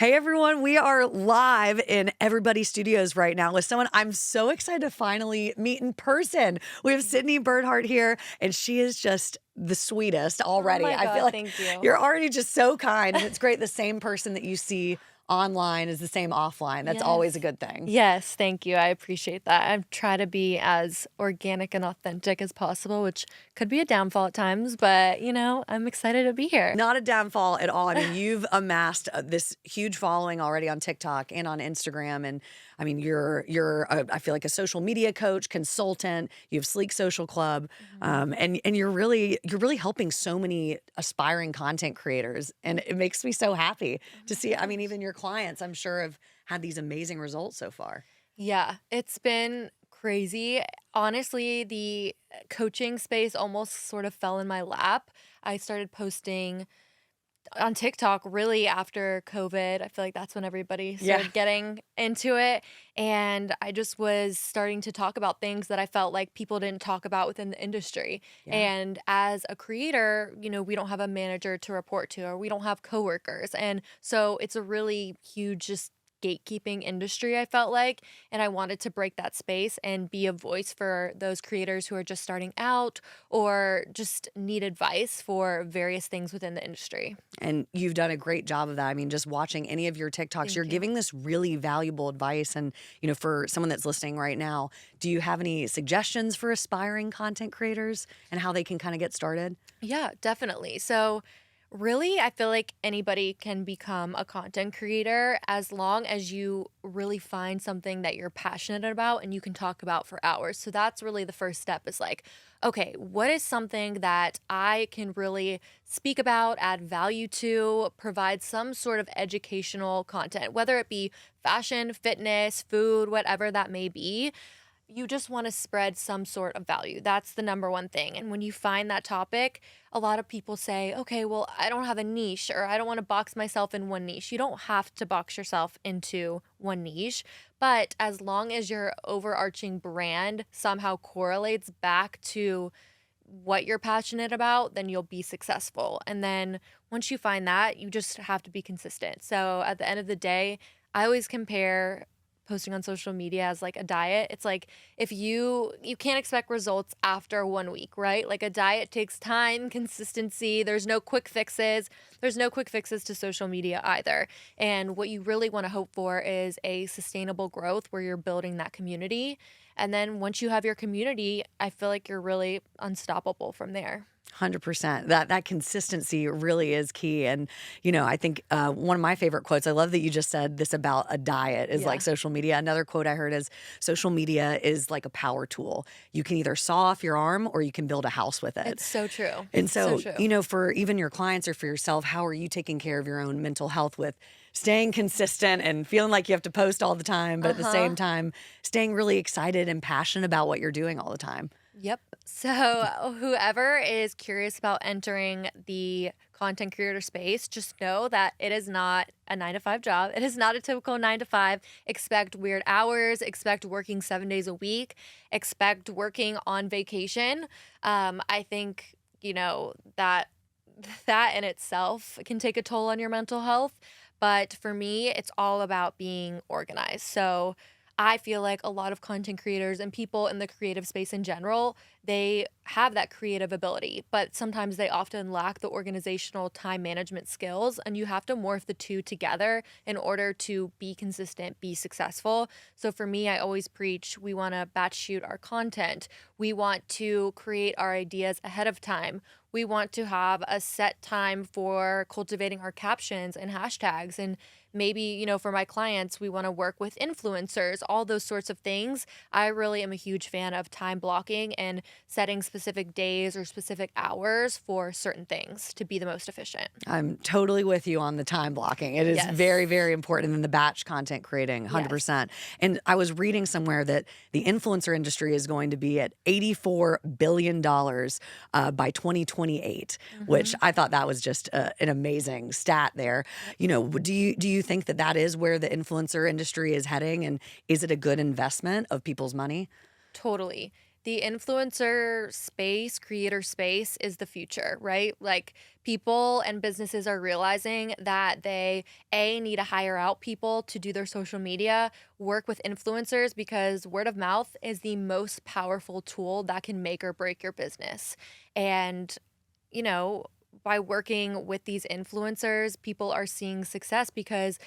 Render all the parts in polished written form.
Hey everyone, we are live in Everybody Studios right now with someone I'm so excited to finally meet in person. We have Syndey Bernhardt here, and she is just the sweetest Oh already. my I feel God, like thank you. you're already just so kind, and it's great the same person that you see online is the same offline. That's always a Yes. good thing. Yes, thank you. I appreciate that. I try to be as organic and authentic as possible, which could be a downfall at times, but I'm excited to be here. Not a downfall at all. I mean, you've amassed this huge following already on TikTok and on Instagram, and I mean, I feel like a social media coach, consultant. You have Sleek Social Club, Mhm. and you're really helping so many aspiring content creators, and it makes me so happy Oh to my see. I mean, gosh. even your clients, I'm sure, have had these amazing results so far. Yeah, it's been crazy. Honestly, the coaching space almost sort of fell in my lap. I started posting on TikTok really after COVID. I feel like that's when everybody Yeah. started getting into it. And I just was starting to talk about things that I felt like people didn't talk about within the industry. Yeah. And as a creator, we don't have a manager to report to, or we don't have coworkers. And so it's a really huge, just gatekeeping industry, I felt like. And I wanted to break that space and be a voice for those creators who are just starting out or just need advice for various things within the industry. And you've done a great job of that. I mean, just watching any of your TikToks, you're Thank you. giving this really valuable advice. And, for someone that's listening right now, do you have any suggestions for aspiring content creators and how they can kind of get started? Yeah, definitely. So, really, I feel like anybody can become a content creator as long as you really find something that you're passionate about and you can talk about for hours. So, that's really the first step is like, okay, what is something that I can really speak about, add value to, provide some sort of educational content, whether it be fashion, fitness, food, whatever that may be. You just want to spread some sort of value. That's the number one thing. And when you find that topic, a lot of people say, okay, well, I don't have a niche or I don't want to box myself in one niche. You don't have to box yourself into one niche. But as long as your overarching brand somehow correlates back to what you're passionate about, then you'll be successful. And then once you find that, you just have to be consistent. So at the end of the day, I always compare posting on social media as like a diet. It's like if you can't expect results after 1 week, right? Like a diet takes time, consistency. There's no quick fixes. There's no quick fixes to social media either. And what you really want to hope for is a sustainable growth where you're building that community. And then once you have your community, I feel like you're really unstoppable from there. 100%. That consistency really is key. And, I think one of my favorite quotes, I love that you just said this about a diet, is like Yeah. social media. Another quote I heard is social media is like a power tool. You can either saw off your arm or you can build a house with it. It's so true. And So so, true. for even your clients or for yourself, how are you taking care of your own mental health with staying consistent and feeling like you have to post all the time, but at the same Uh-huh. time, staying really excited and passionate about what you're doing all the time? Yep. So, whoever is curious about entering the content creator space, just know that it is not a 9 to 5 job. It is not a typical 9 to 5. Expect weird hours, expect working 7 days a week, expect working on vacation. I think, that that in itself can take a toll on your mental health. But for me, it's all about being organized. So, I feel like a lot of content creators and people in the creative space in general, they have that creative ability, but sometimes they often lack the organizational time management skills. And you have to morph the two together in order to be consistent, be successful. So for me, I always preach we want to batch shoot our content. We want to create our ideas ahead of time. We want to have a set time for cultivating our captions and hashtags. And maybe, for my clients, we want to work with influencers, all those sorts of things. I really am a huge fan of time blocking and setting specific days or specific hours for certain things to be the most efficient. I'm totally with you on the time blocking. It is very, Yes. very important in the batch content creating, Yes. 100%. And I was reading somewhere that the influencer industry is going to be at $84 billion by 2028, which Mhm. I thought that was just an amazing stat there. Yep. Do you think that that is where the influencer industry is heading? And is it a good investment of people's money? Totally. the influencer space, creator space is the future, right? Like people and businesses are realizing that they need to hire out people to do their social media, work with influencers because word of mouth is the most powerful tool that can make or break your business. And you know, by working with these influencers, people are seeing success because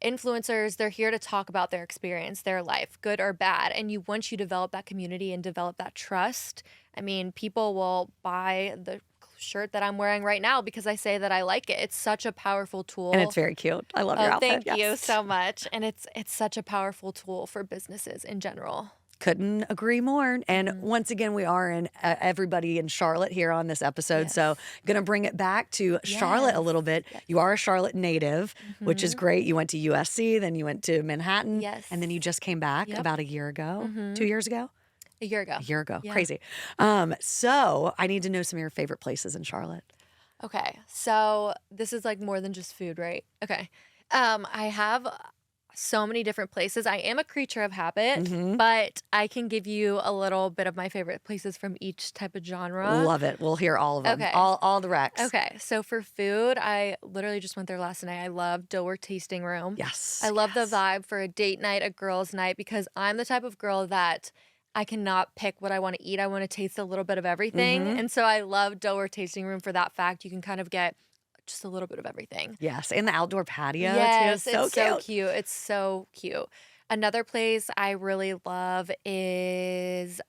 influencers, they're here to talk about their experience, their life, good or bad. And once you develop that community and develop that trust, I mean, people will buy the shirt that I'm wearing right now because I say that I like it. It's such a powerful And it's tool. very cute. I love your Oh, outfit. thank you Yes. so much. And it's such a powerful tool for businesses in general. Couldn't agree more. And Mhm. once again, we are in everybody in Charlotte here on this episode. Yes. So, gonna bring it back to Charlotte a Yes. little bit. Yes. You are a Charlotte native, which is Mhm. great. You went to USC, then you went to Manhattan, and then you Yes. just came back Yep. about a year ago, Mhm. 2 years ago, A year ago. a year ago. Yeah. Crazy. So I need to know some of your favorite places in Charlotte. Okay, so this is like more than just food, right? Okay. I have so many different places. I am a creature of habit, Hmm. but I can give you a little bit of my favorite places from each type of genre. Love it. We'll hear all of them, Okay. all the Recs. Okay. So for food, I literally just went there last night. I love Dilworth Tasting Room. I Yes, love the yes. vibe for a date night, a girls' night, because I'm the type of girl that I cannot pick what I want to eat. I want to taste a little bit of everything. Hmm. And so I love Dilworth Tasting Room for that fact. You can kind of get just a little bit of everything. Yes, and the outdoor patio too. Yes, So it's so cute. cute. It's so cute. Another place I really love is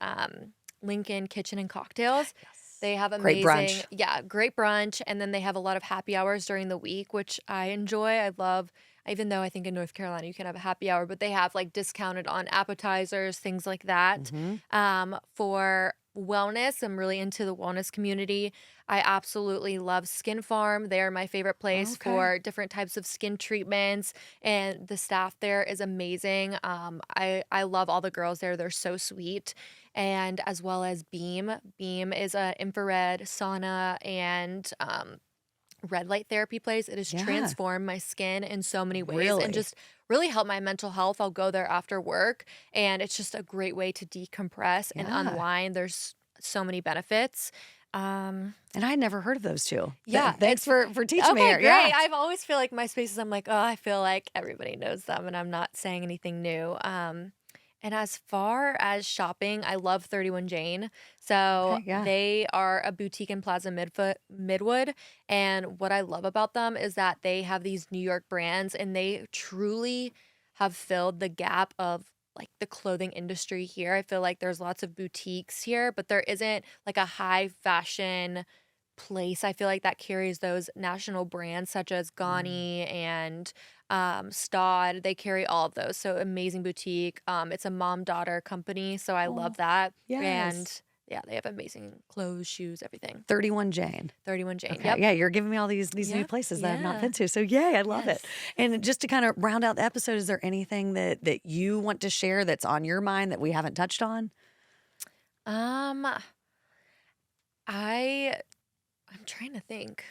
Lincoln Kitchen and Cocktails. Yes. They have Great amazing, brunch. yeah, great brunch. And then they have a lot of happy hours during the week, which I enjoy. I love, even though I think in North Carolina you can have a happy hour, but they have like discounted on appetizers, things like that. Hmm. For wellness, I'm really into the wellness community. I absolutely love Skin Farm. They're my favorite place Okay. for different types of skin treatments, and the staff there is amazing. I love all the girls there. They're so sweet. And as well as Beam. Beam is an infrared sauna and red light therapy place. It has Yeah, transformed my skin in so many ways and really. just really helped my mental health. I'll go there after work, and it's just a great way to decompress and Yeah. unwind. There's so many benefits. Um, And I had never heard of those 2. yeah, Thanks it's for teaching me okay, here. Yeah. great. I've always feel like my spaces, I'm like, oh, I feel like everybody knows them, and I'm not saying anything new. And as far as shopping, I love 31 Jane. So Okay, yeah. they are a boutique in Plaza Midwood. And what I love about them is that they have these New York brands and they truly have filled the gap of like the clothing industry here. I feel like there's lots of boutiques here, but there isn't like a high fashion place. I feel like that carries those national brands such as Mm. Ganni and Stod. They carry all of those. So amazing boutique. It's a mom-daughter company, so I love Oh, that. And yes. yeah, they have amazing clothes, shoes, everything. 31 Jane. 31 Jane. Okay. Yep. Yeah, you're giving me all these new Yep. places that I've not Yeah. been to. So yay, I love it. Yes. And just to kind of round out the episode, is there anything that you want to share that's on your mind that we haven't touched on? Um, I I'm trying to think.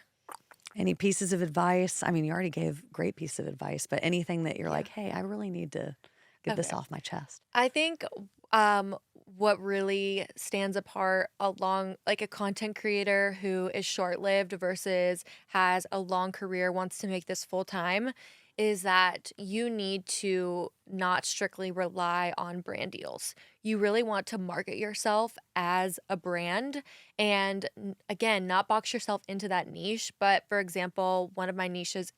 Any pieces of advice? I mean, you already gave great piece of advice, but anything that you're Yeah. like, hey, I really need to get this Okay. off my chest. I think what really stands apart along like a content creator who is short-lived versus has a long career, wants to make this full time, is that you need to not strictly rely on brand deals. You really want to market yourself as a brand and again, not box yourself into that niche. But for example, one of my niches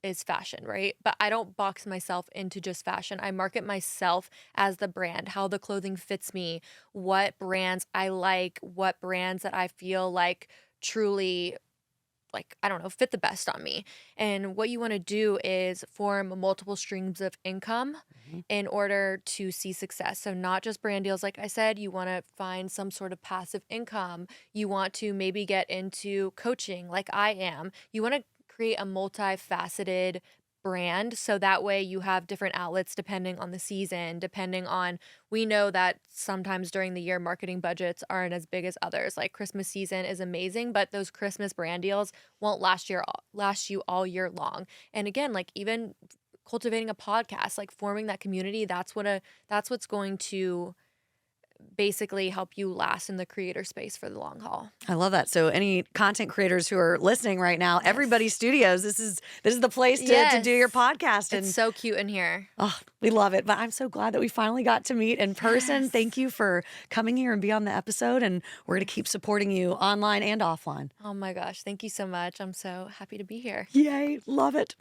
is fashion, right? But I don't box myself into just fashion. I market myself as the brand, how the clothing fits me, what brands I like, what brands that I feel like truly like I don't know, fit the best on me. And what you want to do is form multiple streams of income Mhm. in order to see success. So not just brand deals like I said, you want to find some sort of passive income. You want to maybe get into coaching like I am. You want to create a multifaceted brand so that way you have different outlets depending on the season, depending on we know that sometimes during the year marketing budgets aren't as big as others. Like Christmas season is amazing, but those Christmas brand deals won't last you all year long. And again, like even cultivating a podcast, like forming that community, that's what's going to basically help you last in the creator space for the long haul. I love that. So any content creators who are listening right now, Yes. Everybody Studios, this is the place to do your Yes. podcast. It's And so cute in here. oh, we love it. But I'm so glad that we finally got to meet in person. Yes. Thank you for coming here and be on the episode. And we're going to keep supporting you online and offline. Oh my gosh, thank you so much. I'm so happy to be here. Yay. Love it.